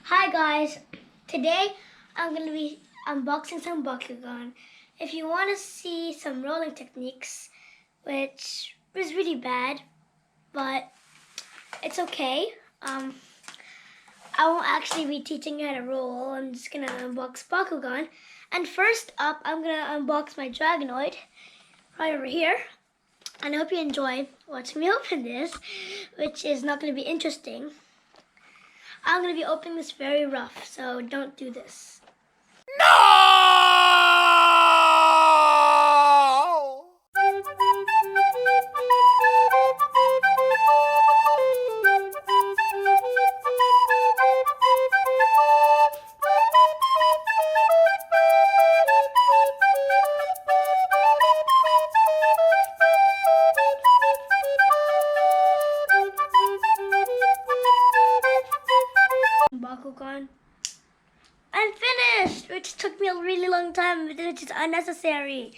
Hi guys, today I'm going to be unboxing some Bakugan. If you want to see some rolling techniques, which is really bad, but it's okay. I won't actually be teaching you how to roll. I'm just going to unbox Bakugan. And first up, I'm going to unbox my Dragonoid right over here. And I hope you enjoy watching me open this, which is not going to be interesting. I'm going to be opening this very rough, so don't do this. No! Bakugan. I'm finished, which took me a really long time, which is unnecessary.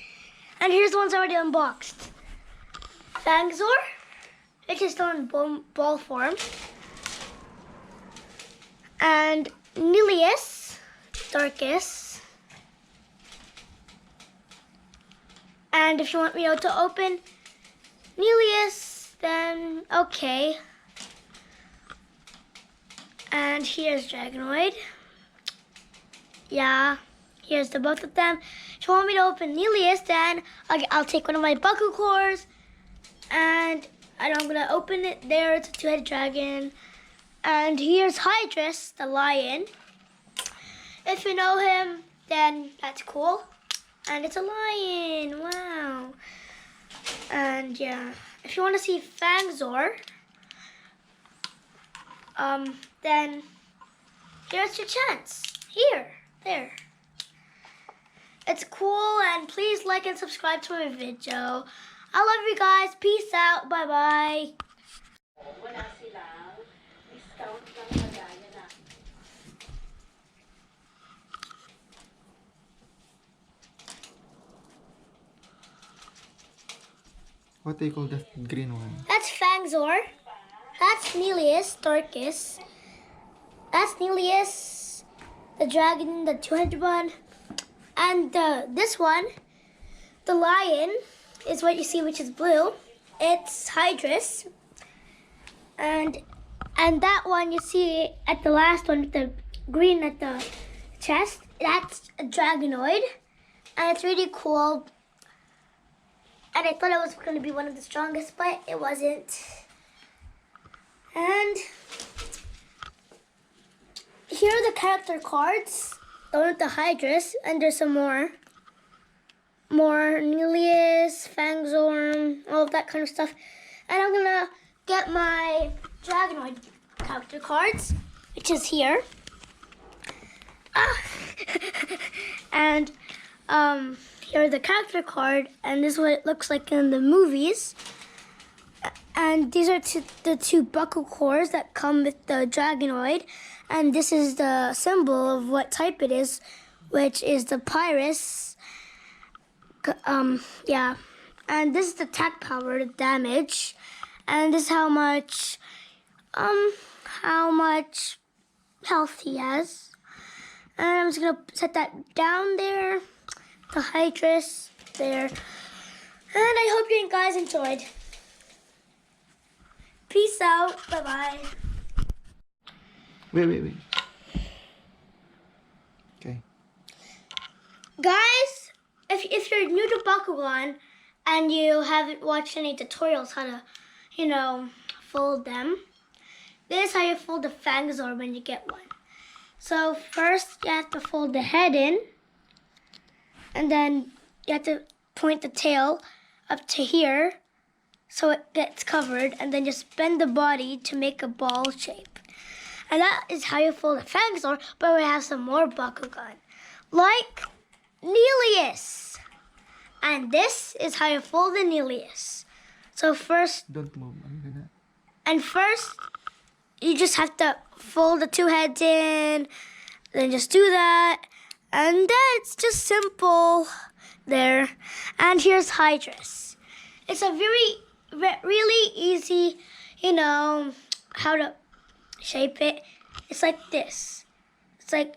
And here's the ones already unboxed. Fangzor, which is still in ball form. And Nilius, Darkus. And if you want me to open Nilius, then okay. And here's Dragonoid. Yeah, here's the both of them. If you want me to open Nilius, then I'll take one of my Baku cores. And I'm going to open it there. It's a two-headed dragon. And here's Hydrus, the lion. If you know him, then that's cool. And it's a lion. Wow. And yeah, if you want to see Fangzor, then here's your chance. Here, there. It's cool, and please like and subscribe to my video. I love you guys. Peace out. Bye-bye. What do you call that green one? That's Fangzor. That's Nilius, Darkus. That's Nilius, the dragon, the 200 one. And this one, the lion, is what you see, which is blue. It's Hydrus. And that one you see at the last one with the green at the chest, that's a Dragonoid. And it's really cool. And I thought it was going to be one of the strongest, but it wasn't. And here are the character cards. Those with the Hydrus, and there's some more. More Nilius, Fangzor, all of that kind of stuff. And I'm gonna get my Dragonoid character cards, which is here. And here are the character card, and this is what it looks like in the movies. And these are the two Baku cores that come with the Dragonoid. And this is the symbol of what type it is, which is the Pyrus. Yeah. And this is the attack power, the damage. And this is how much health he has. And I'm just gonna set that down there. The Hydrus there. And I hope you guys enjoyed. Peace out. Bye-bye. Wait. Okay. Guys, if you're new to Bakugan and you haven't watched any tutorials how to, fold them, this is how you fold the Fangzor when you get one. So first you have to fold the head in, and then you have to point the tail up to here so it gets covered, and then just bend the body to make a ball shape. And that is how you fold a Fangzor, but we have some more Bakugan, like Nilius. And this is how you fold the Nilius. So first, Don't move. and first, you just have to fold the two heads in, then just do that, and then it's just simple there. And here's Hydrus. It's a really easy, how to shape it. It's like this. It's like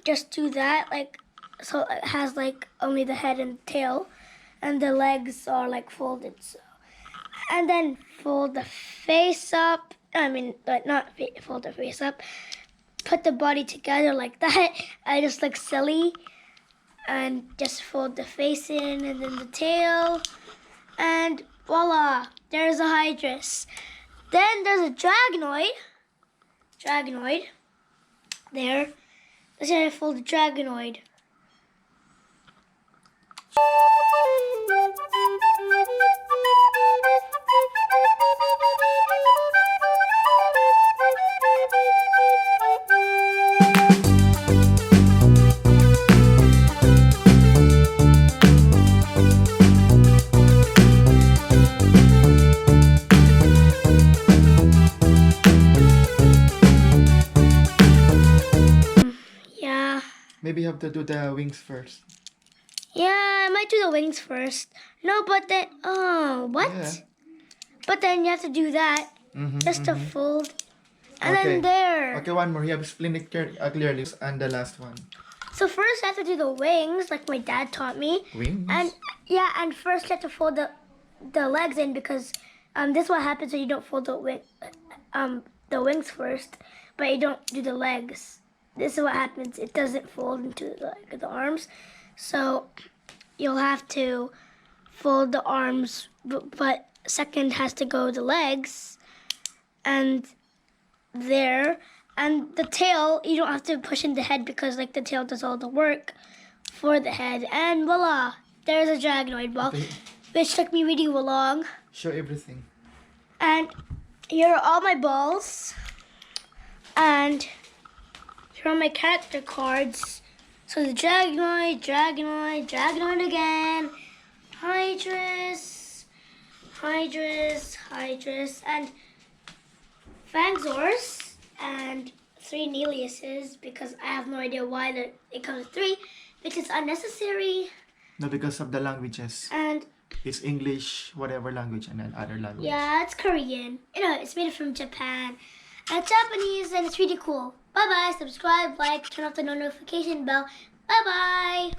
just do that, like, so it has like only the head and tail, and the legs are like folded. So, and then fold the face up. I mean, but not fold the face up. Put the body together like that. I just look silly, and just fold the face in, and then the tail, and voila! There's a Hydrus. Then there's a Dragonoid. There. Let's say I fold the Dragonoid. Yeah. Maybe you have to do the wings first. Yeah, I might do the wings first. No, but then, oh, what? Yeah. But then you have to do that just to fold. And then there. Okay, one more. You have to explain it clearly. And the last one. So first I have to do the wings, like my dad taught me. Wings? And yeah, and first you have to fold the legs in, because this is what happens when you don't fold the wings first, but you don't do the legs. This is what happens. It doesn't fold into the arms. So you'll have to fold the arms, but second has to go the legs, and there. And the tail, you don't have to push in the head, because like the tail does all the work for the head. And voila, there's a Dragonoid ball, which took me really long. Show everything. And here are all my balls. And here are my character cards. So the Dragonoid again, Hydrus, and Fangzors, and 3 Neliuses, because I have no idea why it comes with 3, which is unnecessary. No, because of the languages. And It's English, whatever language, and then other languages. yeah, it's Korean. You know, it's made from Japan. And it's Japanese, and it's really cool. Bye-bye. Subscribe, like, turn off the notification bell. Bye-bye.